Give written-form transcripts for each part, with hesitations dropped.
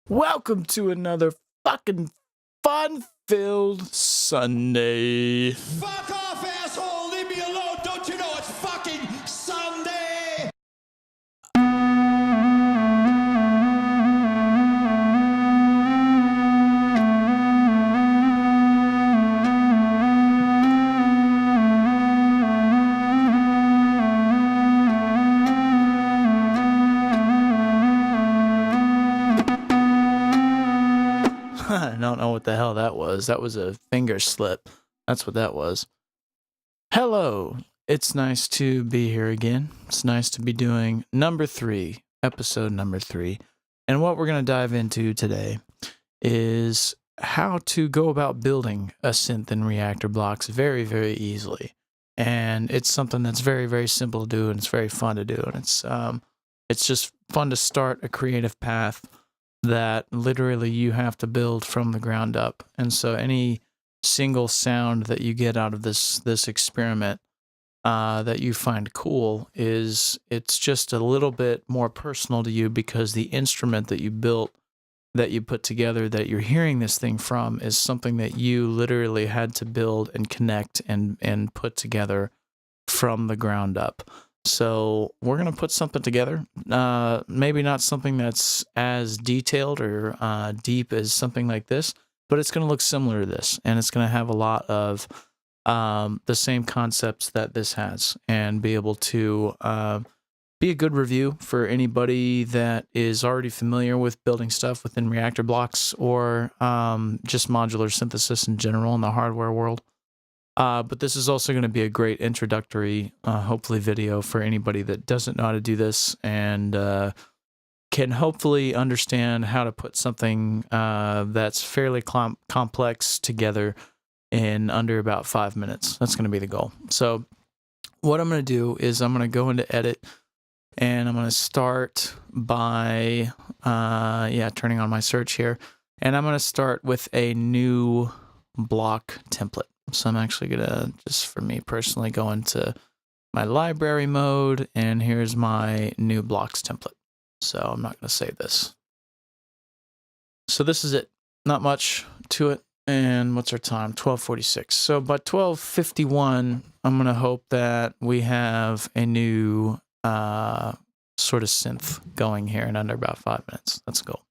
Welcome to another fucking fun-filled Sunday. Fuck off, asshole! Leave me alone! Don't you know it's fucking Sunday? I don't know what the hell that was. That was a finger slip. That's what that was. Hello. It's nice to be here again. It's nice to be doing episode number 3. And what we're going to dive into today is how to go about building a synth in Reaktor Blocks very, very easily. And it's something that's very, very simple to do, and it's very fun to do. And it's just fun to start a creative path that literally you have to build from the ground up. And so any single sound that you get out of this experiment that you find cool it's just a little bit more personal to you, because the instrument that you built, that you put together, that you're hearing this thing from, is something that you literally had to build and connect and put together from the ground up. So we're going to put something together, maybe not something that's as detailed or deep as something like this, but it's going to look similar to this, and it's going to have a lot of the same concepts that this has, and be able to be a good review for anybody that is already familiar with building stuff within Reaktor Blocks, or just modular synthesis in general in the hardware world. But this is also going to be a great introductory, hopefully, video for anybody that doesn't know how to do this, and can hopefully understand how to put something that's fairly complex together in under about 5 minutes. That's going to be the goal. So what I'm going to do is I'm going to go into edit, and I'm going to start by turning on my search here, and I'm going to start with a new block template. So I'm actually going to, just for me personally, go into my library mode, and here's my new blocks template. So I'm not going to save this. So this is it. Not much to it. And what's our time? 12:46. So by 12:51, I'm going to hope that we have a new sort of synth going here in under about 5 minutes. Let's go.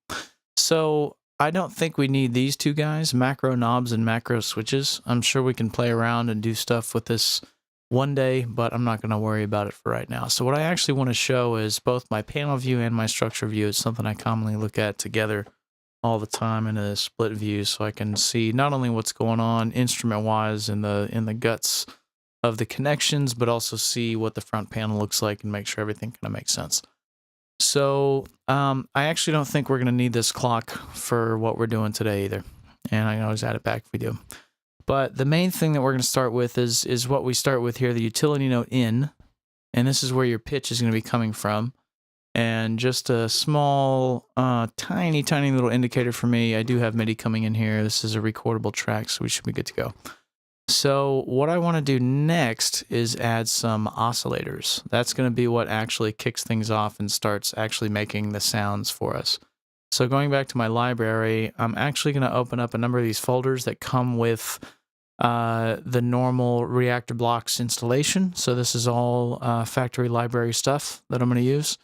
So I don't think we need these two guys, macro knobs and macro switches. I'm sure we can play around and do stuff with this one day, but I'm not going to worry about it for right now. So what I actually want to show is both my panel view and my structure view. It's something I commonly look at together all the time in a split view, so I can see not only what's going on instrument-wise in the guts of the connections, but also see what the front panel looks like and make sure everything kind of makes sense. So I actually don't think we're going to need this clock for what we're doing today either. And I can always add it back if we do. But the main thing that we're going to start with is what we start with here, the utility note in. And this is where your pitch is going to be coming from. And just a small, tiny little indicator for me. I do have MIDI coming in here. This is a recordable track, so we should be good to go. So what I want to do next is add some oscillators. That's going to be what actually kicks things off and starts actually making the sounds for us. So going back to my library, I'm actually going to open up a number of these folders that come with the normal Reaktor Blocks installation. So this is all factory library stuff that I'm going to use.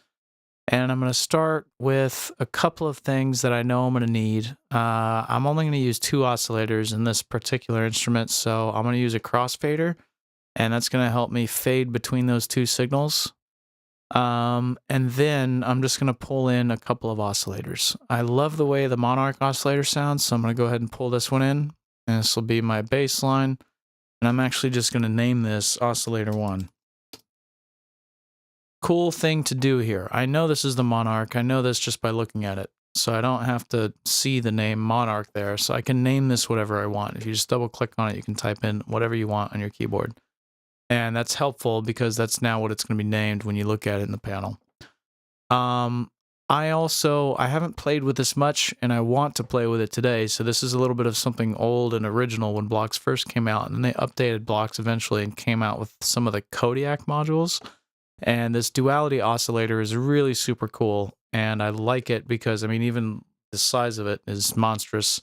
And I'm going to start with a couple of things that I know I'm going to need. I'm only going to use 2 oscillators in this particular instrument, so I'm going to use a crossfader, and that's going to help me fade between those 2 signals. And then I'm just going to pull in a couple of oscillators. I love the way the Monarch Oscillator sounds, so I'm going to go ahead and pull this one in, and this will be my bass line. And I'm actually just going to name this Oscillator 1. Cool thing to do here. I know this is the Monarch. I know this just by looking at it. So I don't have to see the name Monarch there. So I can name this whatever I want. If you just double click on it, you can type in whatever you want on your keyboard. And that's helpful because that's now what it's going to be named when you look at it in the panel. I haven't played with this much, and I want to play with it today. So this is a little bit of something old and original when Blocks first came out. And then they updated Blocks eventually and came out with some of the Kodiak modules. And this Duality Oscillator is really super cool, and I like it because, I mean, even the size of it is monstrous,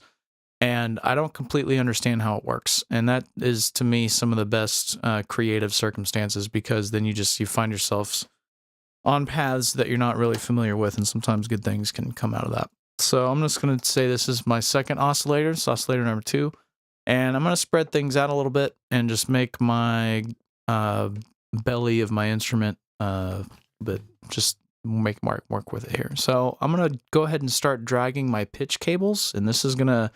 and I don't completely understand how it works. And that is, to me, some of the best creative circumstances, because then you find yourselves on paths that you're not really familiar with, and sometimes good things can come out of that. So I'm just going to say this is my second oscillator. It's oscillator number 2. And I'm going to spread things out a little bit and just make my belly of my instrument, but just make Mark work with it here. So I'm going to go ahead and start dragging my pitch cables, and this is going to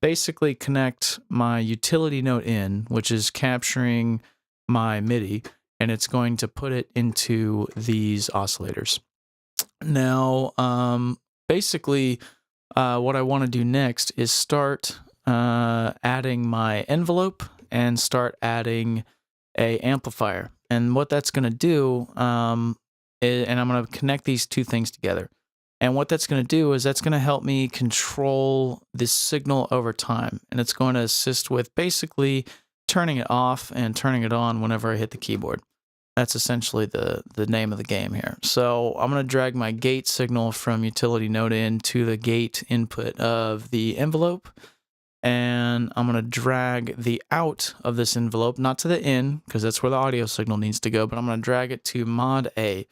basically connect my utility note in, which is capturing my MIDI, and it's going to put it into these oscillators. Now, basically, what I want to do next is start adding my envelope and start adding a amplifier. And what that's going to do, and I'm going to connect these two things together. And what that's going to do is that's going to help me control this signal over time. And it's going to assist with basically turning it off and turning it on whenever I hit the keyboard. That's essentially the name of the game here. So I'm going to drag my gate signal from utility note in to the gate input of the envelope. And I'm going to drag the out of this envelope, not to the in, because that's where the audio signal needs to go, but I'm going to drag it to mod A.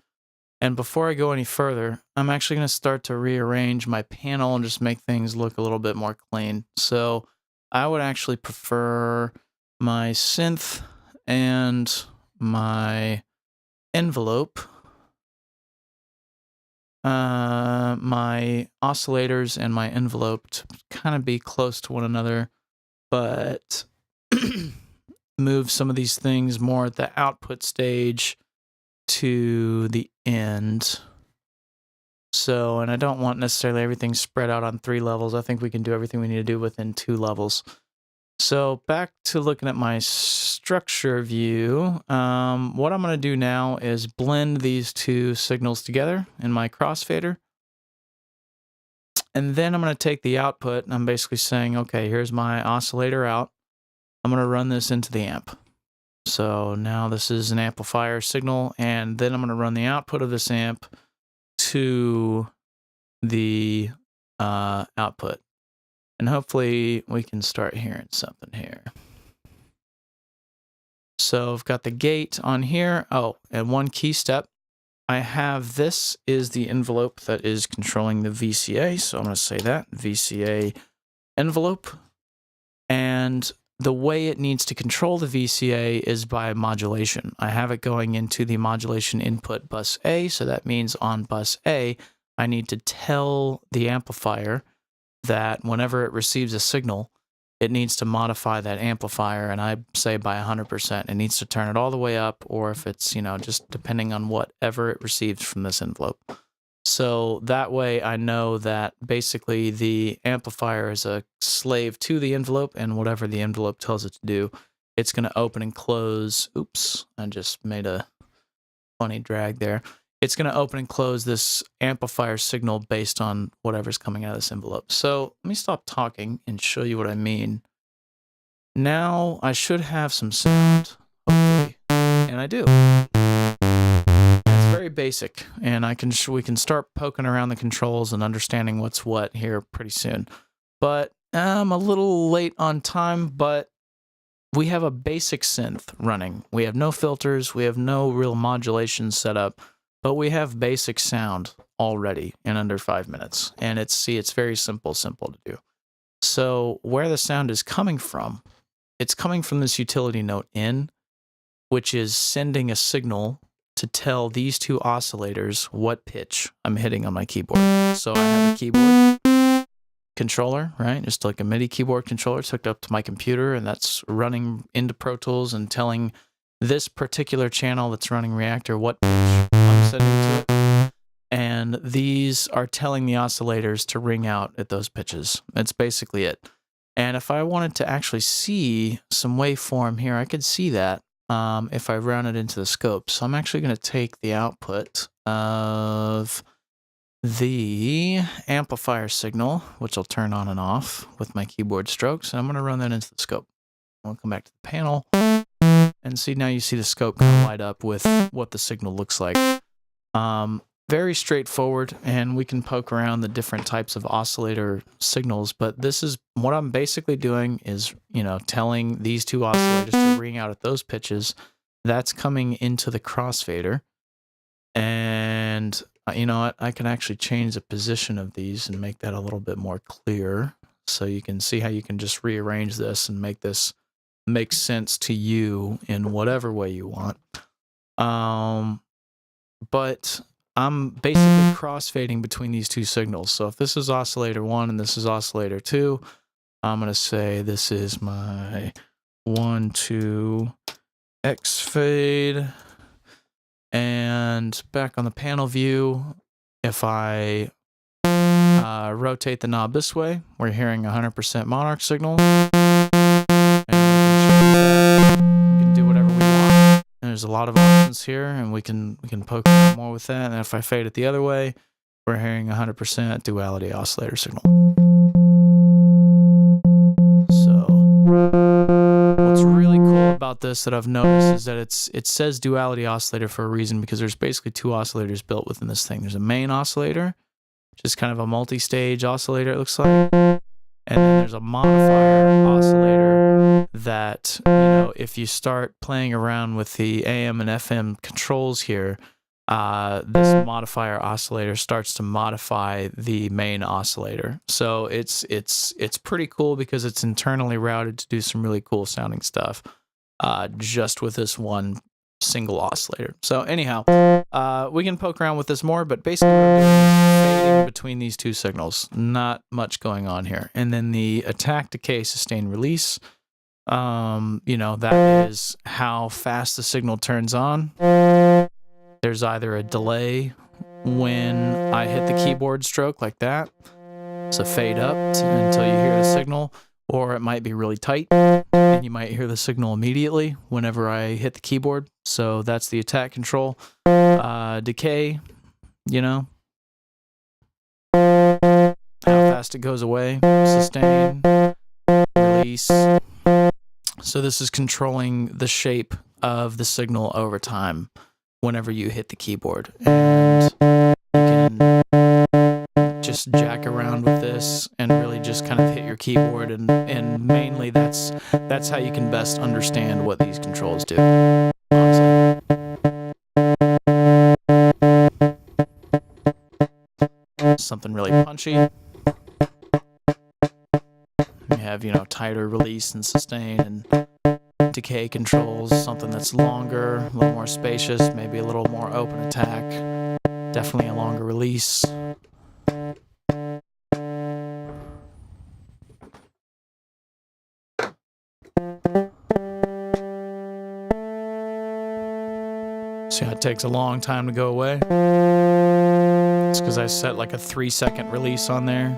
And before I go any further, I'm actually going to start to rearrange my panel and just make things look a little bit more clean. So I would actually prefer my synth and my envelope, my oscillators and my envelope to kind of be close to one another, but move some of these things more at the output stage to the end. So, and I don't want necessarily everything spread out on 3 levels. I think we can do everything we need to do within 2 levels. So back to looking at my structure view, what I'm going to do now is blend these 2 signals together in my crossfader. And then I'm going to take the output, and I'm basically saying, okay, here's my oscillator out. I'm going to run this into the amp. So now this is an amplifier signal, and then I'm going to run the output of this amp to the output. And hopefully we can start hearing something here. So I've got the gate on here. Oh, and one key step. I have this is the envelope that is controlling the VCA. So I'm going to say that, VCA envelope. And the way it needs to control the VCA is by modulation. I have it going into the modulation input bus A. So that means on bus A, I need to tell the amplifier that whenever it receives a signal, it needs to modify that amplifier, and I say by 100%. It needs to turn it all the way up, or if it's, just depending on whatever it receives from this envelope. So that way I know that basically the amplifier is a slave to the envelope, and whatever the envelope tells it to do, it's going to open and close. Oops, I just made a funny drag there. It's going to open and close this amplifier signal based on whatever's coming out of this envelope. So let me stop talking and show you what I mean. Now I should have some sound, hopefully, and I do. It's very basic, and we can start poking around the controls and understanding what's what here pretty soon. But I'm a little late on time, but we have a basic synth running. We have no filters. We have no real modulation set up. But we have basic sound already in under 5 minutes. And it's very simple to do. So where the sound is coming from, it's coming from this utility note in, which is sending a signal to tell these 2 oscillators what pitch I'm hitting on my keyboard. So I have a keyboard controller, right? Just like a MIDI keyboard controller. It's hooked up to my computer, and that's running into Pro Tools and telling this particular channel that's running Reaktor what pitch I'm setting to it. And these are telling the oscillators to ring out at those pitches. That's basically it. And if I wanted to actually see some waveform here, I could see that if I round it into the scope. So I'm actually going to take the output of the amplifier signal, which I'll turn on and off with my keyboard strokes, and I'm going to run that into the scope. I'll come back to the panel. And see, now you see the scope kind of light up with what the signal looks like. very straightforward, and we can poke around the different types of oscillator signals, but this is what I'm basically doing is, you know, telling these two oscillators to ring out at those pitches. That's coming into the crossfader. And you know what? I can actually change the position of these and make that a little bit more clear. So you can see how you can just rearrange this and make this make sense to you in whatever way you want. But I'm basically crossfading between these two signals. So if this is oscillator 1 and this is oscillator 2, I'm going to say this is my 1, 2, X fade. And back on the panel view, if I rotate the knob this way, we're hearing 100% Monarch signal. And we can do whatever we want. And there's a lot of options here, and we can poke around more with that. And if I fade it the other way, we're hearing 100% Duality Oscillator signal. So what's really cool about this that I've noticed is that it says Duality Oscillator for a reason, because there's basically two oscillators built within this thing. There's a main oscillator, which is kind of a multi-stage oscillator, it looks like. And then there's a modifier oscillator that, you know, if you start playing around with the AM and FM controls here, this modifier oscillator starts to modify the main oscillator. So it's pretty cool because it's internally routed to do some really cool sounding stuff just with this one single oscillator. So anyhow, we can poke around with this more, but basically what I'm doing is fading between these two signals. Not much going on here. And then the attack, decay, sustain, release, you know, that is how fast the signal turns on. There's either a delay when I hit the keyboard stroke like that, so fade up until you hear the signal, or it might be really tight and you might hear the signal immediately whenever I hit the keyboard. So that's the attack control. Decay, you know, how fast it goes away. Sustain, release. So this is controlling the shape of the signal over time whenever you hit the keyboard. And you can just jack around with this and really just kind of hit your keyboard, and mainly that's how you can best understand what these controls do. Honestly. Something really punchy. You have, you know, tighter release and sustain and decay controls, something that's longer, a little more spacious, maybe a little more open attack, definitely a longer release. See how it takes a long time to go away? It's because I set like a 3-second release on there.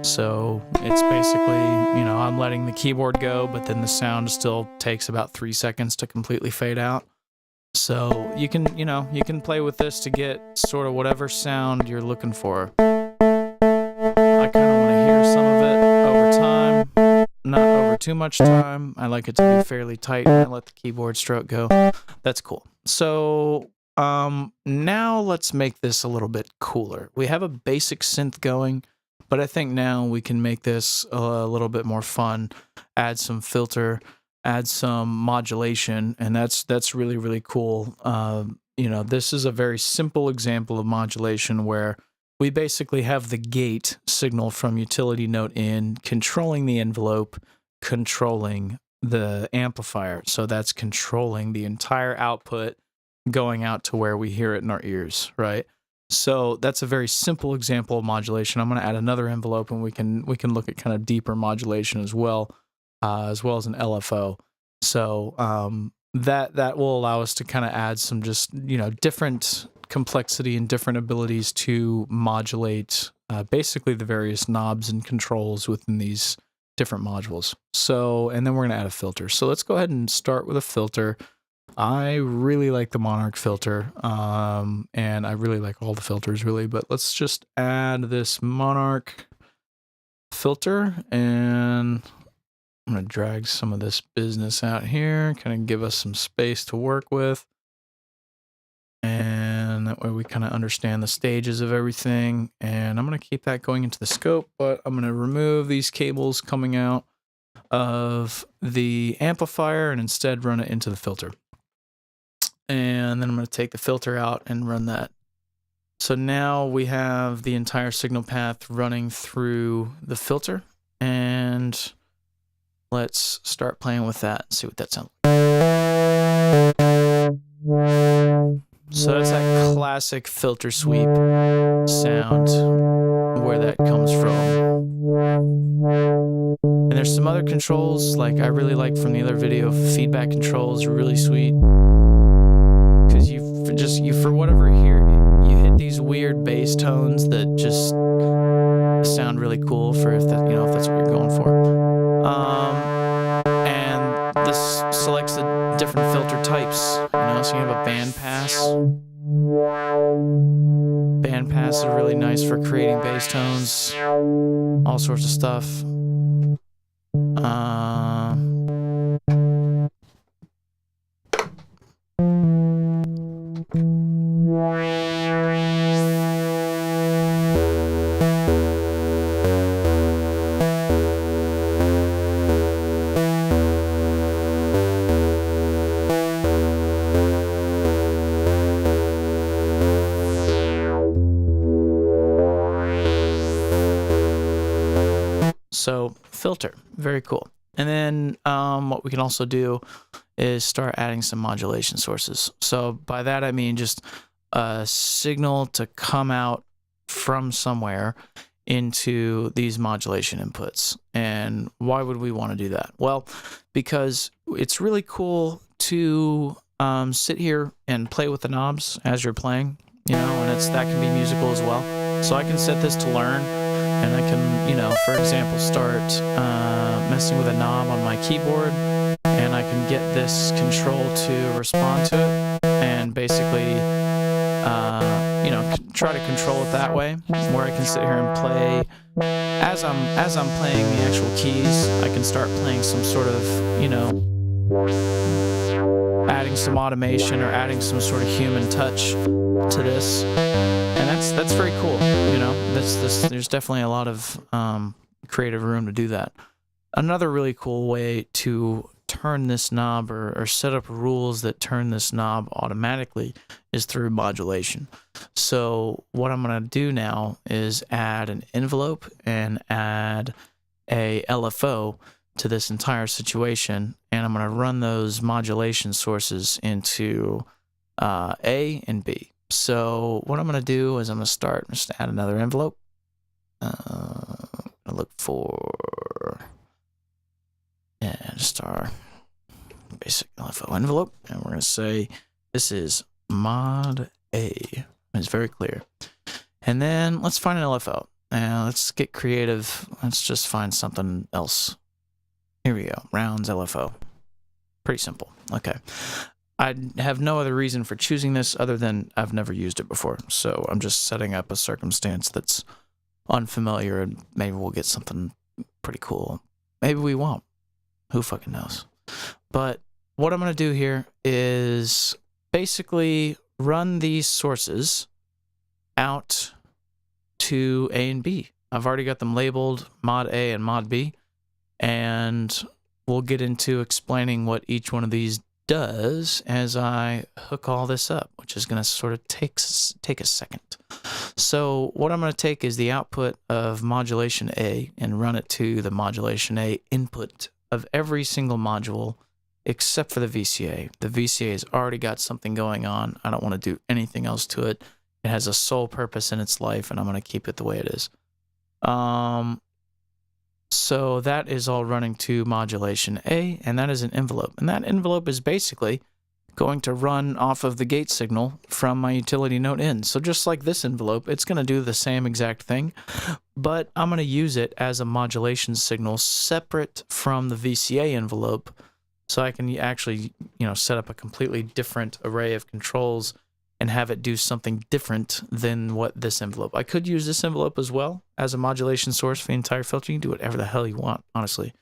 So it's basically, you know, I'm letting the keyboard go, but then the sound still takes about 3 seconds to completely fade out. So you can, you know, you can play with this to get sort of whatever sound you're looking for. I kind of want to hear some of it over time, not over too much time. I like it to be fairly tight and I let the keyboard stroke go. That's cool. So now let's make this a little bit cooler. We have a basic synth going, but I think now we can make this a little bit more fun, add some filter, add some modulation, and that's really, really cool. You know, this is a very simple example of modulation where we basically have the gate signal from utility note in controlling the envelope, controlling the amplifier. So that's controlling the entire output going out to where we hear it in our ears, right? So that's a very simple example of modulation. I'm going to add another envelope, and we can look at kind of deeper modulation as well as an LFO. So that will allow us to kind of add some just, you know, different complexity and different abilities to modulate basically the various knobs and controls within these different modules. So, and then we're going to add a filter. So let's go ahead and start with a filter. I really like the Monarch filter, and I really like all the filters really, but let's just add this Monarch filter, and I'm going to drag some of this business out here, kind of give us some space to work with. And and that way we kind of understand the stages of everything. And I'm going to keep that going into the scope, but I'm going to remove these cables coming out of the amplifier and instead run it into the filter. And then I'm going to take the filter out and run that. So now we have the entire signal path running through the filter, and let's start playing with that and see what that sounds like. So that's that classic filter sweep sound, where that comes from. And there's some other controls, like I really like from the other video, feedback controls are really sweet. Because you for whatever here, you hit these weird bass tones that just sound really cool for if that, if that's what you're going for. And this selects the different filter types, so you have a band pass. Band pass is really nice for creating bass tones, all sorts of stuff. So filter, very cool. And then what we can also do is start adding some modulation sources. So by that I mean just a signal to come out from somewhere into these modulation inputs. And why would we want to do that? Well, because it's really cool to sit here and play with the knobs as you're playing, and that can be musical as well. So I can set this to learn, and I can, for example, start messing with a knob on my keyboard, and I can get this control to respond to it, and basically, try to control it that way, where I can sit here and play. As I'm playing the actual keys, I can start playing some sort of, adding some automation or adding some sort of human touch to this. And that's very cool, there's definitely a lot of creative room to do that. Another really cool way to turn this knob or set up rules that turn this knob automatically is through modulation. So what I'm going to do now is add an envelope and add a LFO to this entire situation, and I'm going to run those modulation sources into A and B. So what I'm going to do is I'm going to just add another envelope. I look for just our basic LFO envelope, and we're going to say this is mod A. It's very clear. And then let's find an LFO. Now let's get creative. Let's just find something else. Here we go. Rounds LFO. Pretty simple. Okay. I have no other reason for choosing this other than I've never used it before. So I'm just setting up a circumstance that's unfamiliar, and maybe we'll get something pretty cool. Maybe we won't. Who fucking knows? But what I'm going to do here is basically run these sources out to A and B. I've already got them labeled mod A and mod B, and we'll get into explaining what each one of these does as I hook all this up, which is going to sort of take a second. So what I'm going to take is the output of modulation A and run it to the modulation A input of every single module except for the VCA. The VCA has already got something going on. I don't want to do anything else to it. It has a sole purpose in its life, and I'm going to keep it the way it is. So that is all running to modulation A, and that is an envelope. And that envelope is basically going to run off of the gate signal from my utility note in. So just like this envelope, it's going to do the same exact thing, but I'm going to use it as a modulation signal separate from the VCA envelope, so I can actually, set up a completely different array of controls and have it do something different than what this envelope. I could use this envelope as well as a modulation source for the entire filter. You can do whatever the hell you want, honestly.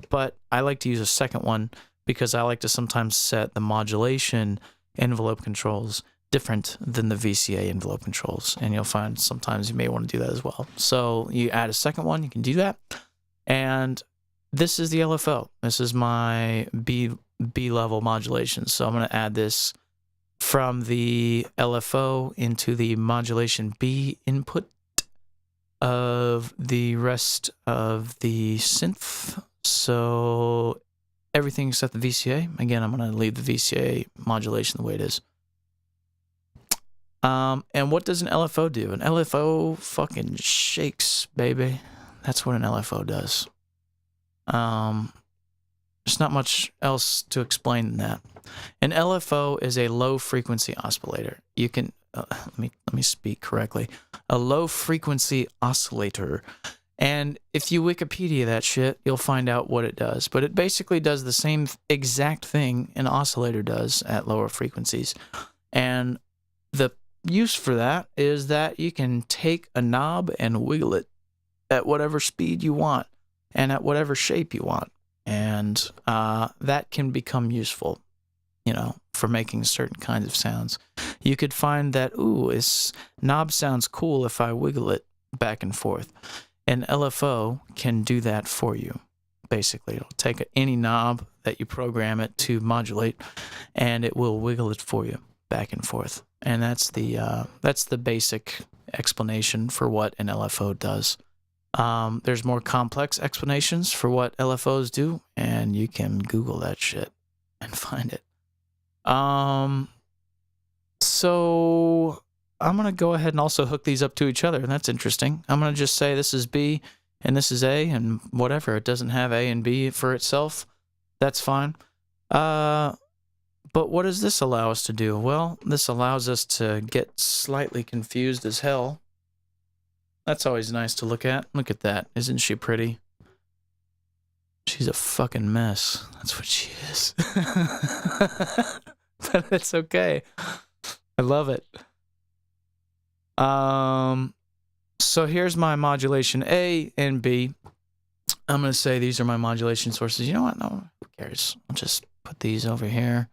But I like to use a second one because I like to sometimes set the modulation envelope controls different than the VCA envelope controls, and you'll find sometimes you may want to do that as well. So you add a second one, you can do that. And this is the LFO. This is my B level modulation. So I'm going to add this from the LFO into the modulation B input of the rest of the synth. So everything except the VCA. Again, I'm going to leave the VCA modulation the way it is. And what does an LFO do? An LFO fucking shakes, baby. That's what an LFO does. There's not much else to explain than that. An LFO is a low frequency oscillator. You can let me speak correctly. A low frequency oscillator. And if you Wikipedia that shit, you'll find out what it does. But it basically does the same exact thing an oscillator does at lower frequencies. And the use for that is that you can take a knob and wiggle it at whatever speed you want and at whatever shape you want. And that can become useful, you know, for making certain kinds of sounds. You could find that, ooh, this knob sounds cool if I wiggle it back and forth. An LFO can do that for you. Basically, it'll take any knob that you program it to modulate, and it will wiggle it for you back and forth. And that's the basic explanation for what an LFO does. There's more complex explanations for what LFOs do, and you can Google that shit and find it. So I'm going to go ahead and also hook these up to each other, and that's interesting. I'm going to just say this is B and this is A, and whatever. It doesn't have A and B for itself. That's fine. But what does this allow us to do? Well, this allows us to get slightly confused as hell. That's always nice to look at. Look at that. Isn't she pretty? She's a fucking mess. That's what she is. But it's okay. I love it. So here's my modulation A and B. I'm going to say these are my modulation sources. You know what? No, who cares? I'll just put these over here.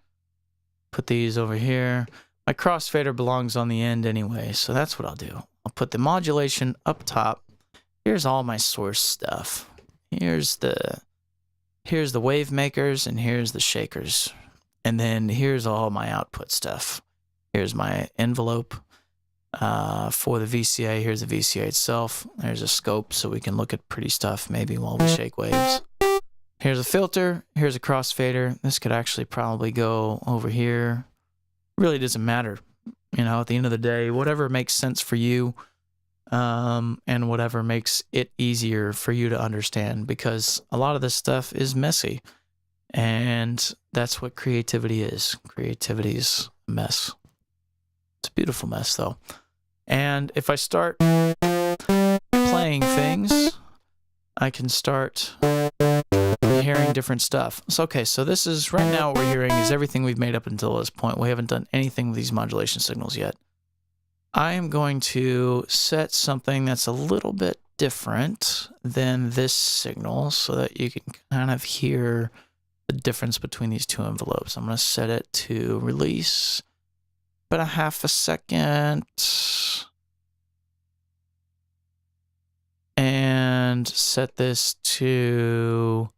Put these over here. My crossfader belongs on the end anyway, so that's what I'll do. I'll put the modulation up top. Here's all my source stuff. Here's the wave makers and here's the shakers. And then here's all my output stuff. Here's my envelope for the VCA. Here's the VCA itself. There's a scope so we can look at pretty stuff maybe while we shake waves. Here's a filter. Here's a crossfader. This could actually probably go over here. Really doesn't matter. You know, at the end of the day, whatever makes sense for you, and whatever makes it easier for you to understand, because a lot of this stuff is messy, and that's what creativity is. Creativity is a mess. It's a beautiful mess, though. And if I start playing things, I can start hearing different stuff. So, okay, so this is, right now what we're hearing is everything we've made up until this point. We haven't done anything with these modulation signals yet. I am going to set something that's a little bit different than this signal so that you can kind of hear the difference between these two envelopes. I'm going to set it to release about a half a second. And set this to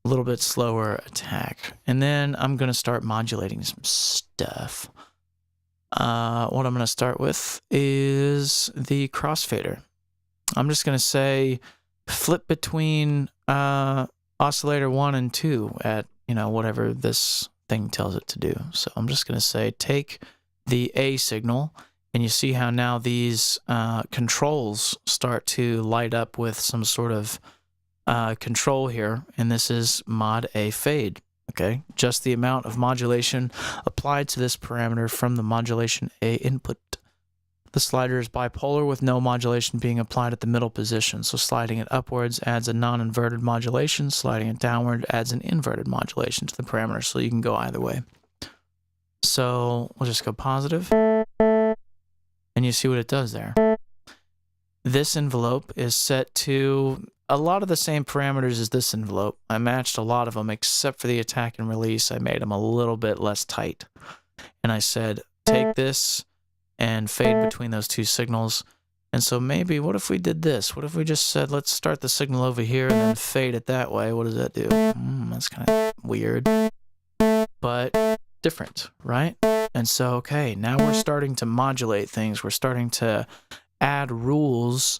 a little bit slower attack. And then I'm going to start modulating some stuff. What I'm going to start with is the crossfader. I'm just going to say flip between oscillator 1 and 2 at, you know, whatever this thing tells it to do. So I'm just going to say take the A signal, and you see how now these controls start to light up with some sort of control here, and this is mod A fade. Okay, just the amount of modulation applied to this parameter from the modulation A input. The slider is bipolar with no modulation being applied at the middle position, so sliding it upwards adds a non-inverted modulation, sliding it downward adds an inverted modulation to the parameter, so you can go either way. So we'll just go positive, and you see what it does there. This envelope is set to a lot of the same parameters as this envelope. I matched a lot of them except for the attack and release. I made them a little bit less tight. And I said take this and fade between those two signals. And so maybe, what if we did this? What if we just said, let's start the signal over here and then fade it that way? What does that do? That's kind of weird, but different, right? And so, okay, now we're starting to modulate things. We're starting to add rules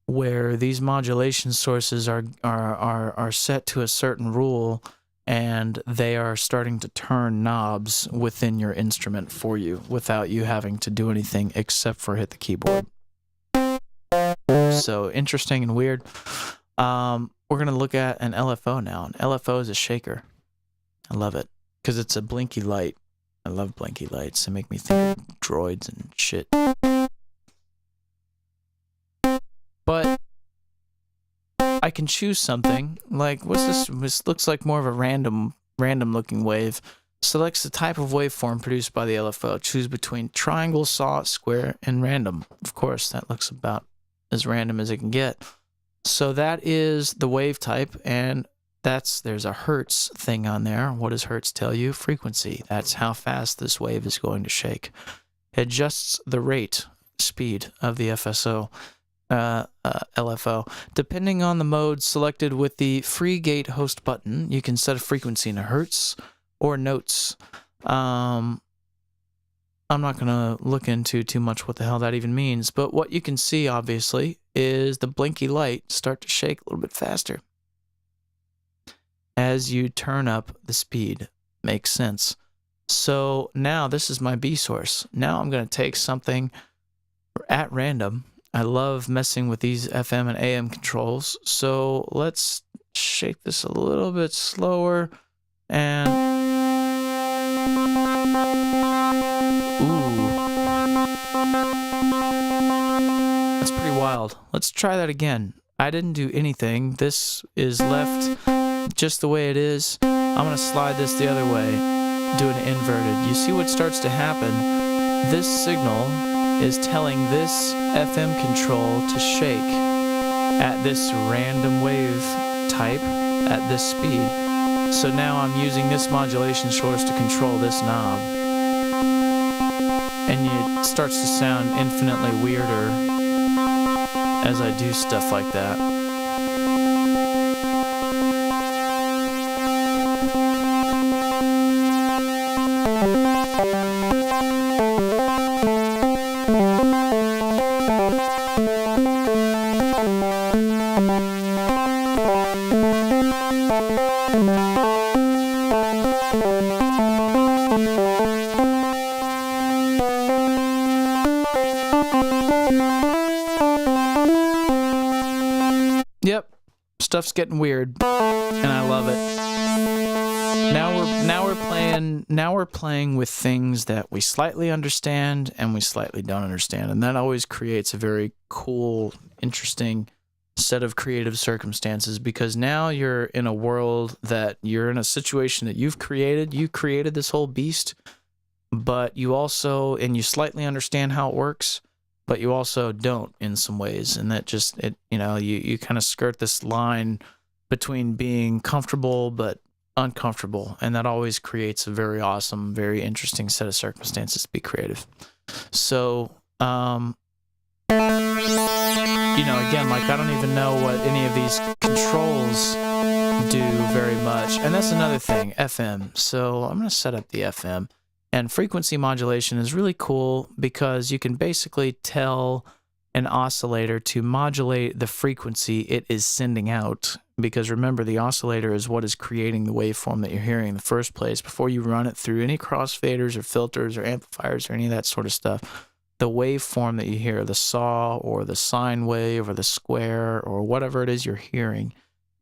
where these modulation sources are set to a certain rule, and they are starting to turn knobs within your instrument for you without you having to do anything except for hit the keyboard. So interesting and weird. We're going to look at an LFO now. An LFO is a shaker. I love it because it's a blinky light. I love blinky lights. They make me think of droids and shit. But I can choose something. Like, what's this? This looks like more of a random looking wave. Selects the type of waveform produced by the LFO. Choose between triangle, saw, square, and random. Of course, that looks about as random as it can get. So that is the wave type, and there's a hertz thing on there. What does hertz tell you? Frequency. That's how fast this wave is going to shake. It adjusts the rate, speed of the LFO. Depending on the mode selected with the free gate host button, you can set a frequency in hertz or notes. I'm not going to look into too much what the hell that even means, but what you can see, obviously, is the blinky light start to shake a little bit faster as you turn up the speed. Makes sense. So now this is my B source. Now I'm going to take something at random. I love messing with these FM and AM controls, so let's shake this a little bit slower, and ooh, that's pretty wild. Let's try that again. I didn't do anything. This is left just the way it is. I'm going to slide this the other way, do an inverted. You see what starts to happen? This signal is telling this FM control to shake at this random wave type at this speed. So now I'm using this modulation source to control this knob. And it starts to sound infinitely weirder as I do stuff like that. Yep, stuff's getting weird, and I love it. Now we're playing with things that we slightly understand and we slightly don't understand, and that always creates a very cool, interesting set of creative circumstances, because now you're in a world that you're in a situation that you've created. You created this whole beast, but you also, and you slightly understand how it works, but you also don't in some ways, and that just, you kind of skirt this line between being comfortable but uncomfortable, and that always creates a very awesome, very interesting set of circumstances to be creative. So, again, like, I don't even know what any of these controls do very much, and that's another thing, FM. So I'm going to set up the FM. And frequency modulation is really cool because you can basically tell an oscillator to modulate the frequency it is sending out. Because remember, the oscillator is what is creating the waveform that you're hearing in the first place. Before you run it through any crossfaders or filters or amplifiers or any of that sort of stuff, the waveform that you hear, the saw or the sine wave or the square or whatever it is you're hearing,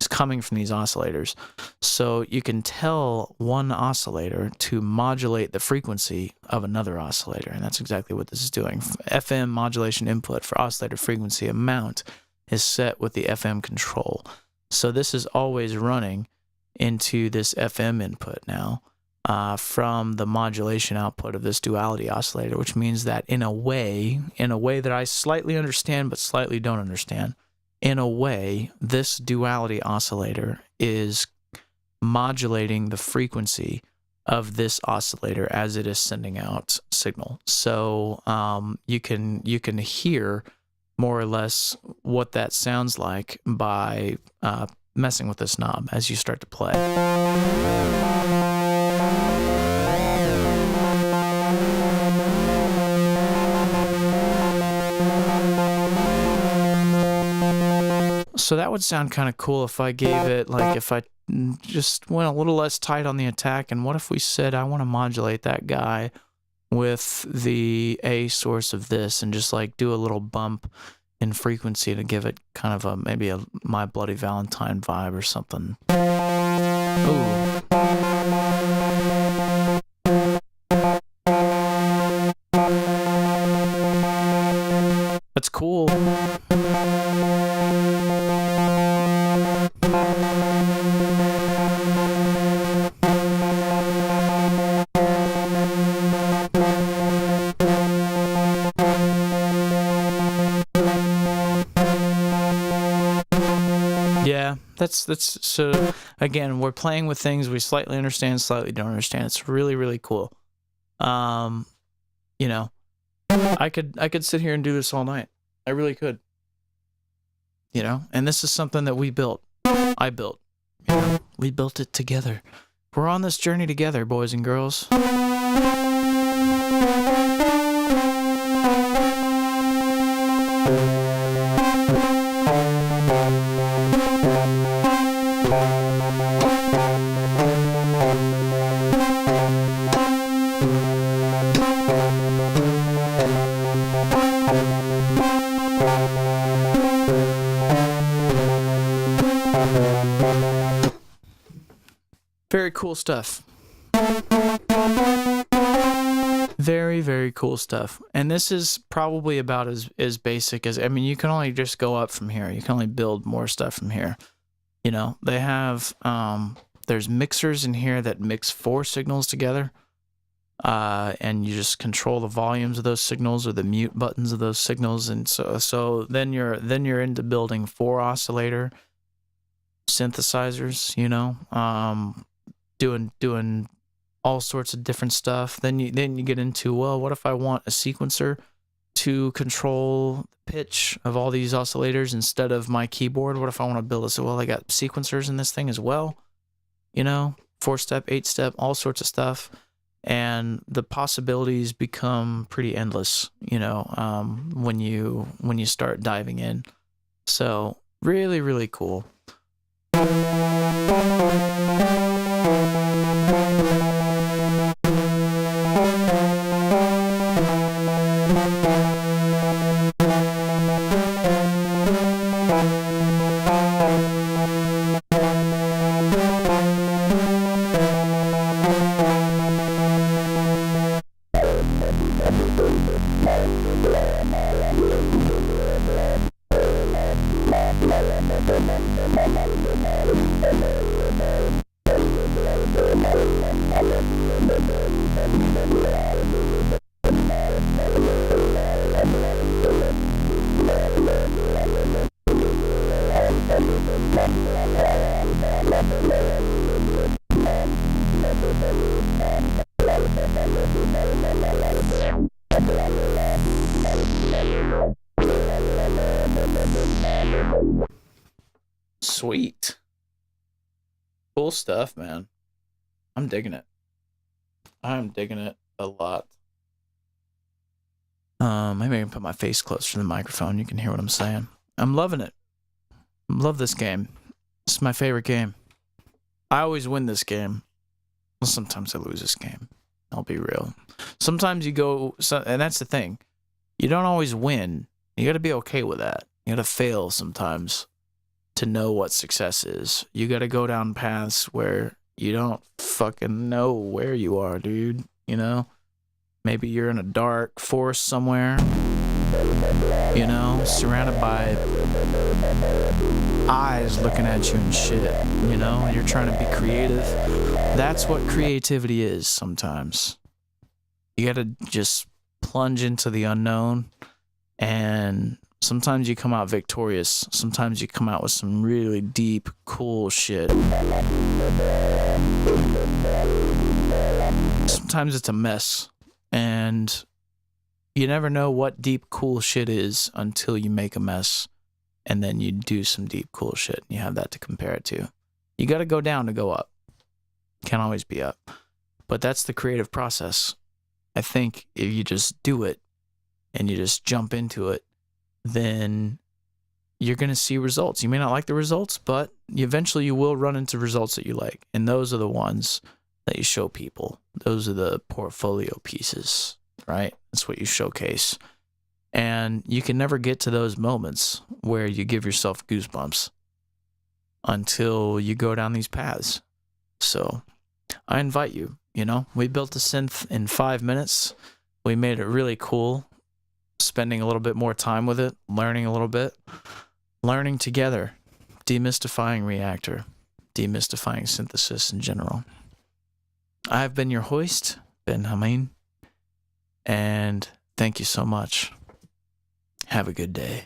is coming from these oscillators. So you can tell one oscillator to modulate the frequency of another oscillator, and that's exactly what this is doing. FM modulation input for oscillator frequency amount is set with the FM control. So this is always running into this FM input now from the modulation output of this duality oscillator, which means that in a way that I slightly understand but slightly don't understand, in a way, this duality oscillator is modulating the frequency of this oscillator as it is sending out signal. So you can hear more or less what that sounds like by messing with this knob as you start to play. So that would sound kind of cool if I gave it, like, if I just went a little less tight on the attack. And what if we said I want to modulate that guy with the A source of this and just like do a little bump in frequency to give it kind of a maybe a My Bloody Valentine vibe or something. Ooh. That's cool. Yeah, that's so again, we're playing with things we slightly understand, slightly don't understand. It's really, really cool. You know, I could sit here and do this all night. I really could. You know, and this is something that we built. I built. You know, we built it together. We're on this journey together, boys and girls. Very cool stuff. Very, very cool stuff. And this is probably about as basic as, I mean, you can only just go up from here. You can only build more stuff from here. You know, they have, there's mixers in here that mix 4 signals together. And you just control the volumes of those signals or the mute buttons of those signals. And so then you're into building 4 oscillator synthesizers, you know, doing all sorts of different stuff. Then you get into, well, what if I want a sequencer to control the pitch of all these oscillators instead of my keyboard? What if I want to build this? Well, I got sequencers in this thing as well, you know, 4-step, 8-step, all sorts of stuff. And the possibilities become pretty endless, you know, when you start diving in. So really, really cool. Sweet. Cool stuff, man. I'm digging it. I'm digging it a lot. Maybe I can put my face closer to the microphone. You can hear what I'm saying. I'm loving it. Love this game. It's my favorite game. I always win this game. Well, sometimes I lose this game. I'll be real. Sometimes you go, and that's the thing. You don't always win. You got to be okay with that. You got to fail sometimes to know what success is. You got to go down paths where you don't fucking know where you are, dude. You know? Maybe you're in a dark forest somewhere, you know, surrounded by eyes looking at you and shit, you know, and you're trying to be creative. That's what creativity is sometimes. You got to just plunge into the unknown, and sometimes you come out victorious. Sometimes you come out with some really deep, cool shit. sometimes it's a mess, and you never know what deep, cool shit is until you make a mess, and then you do some deep, cool shit, and you have that to compare it to. You got to go down to go up. Can't always be up. But that's the creative process. I think if you just do it, and you just jump into it, then you're going to see results. You may not like the results, but eventually you will run into results that you like. And those are the ones that you show people. Those are the portfolio pieces, right? That's what you showcase. And you can never get to those moments where you give yourself goosebumps until you go down these paths. So I invite you, we built a synth in 5 minutes. We made it really cool, spending a little bit more time with it, learning a little bit, learning together, demystifying Reaktor, demystifying synthesis in general. I've been your host, Ben Hameen, and thank you so much. Have a good day.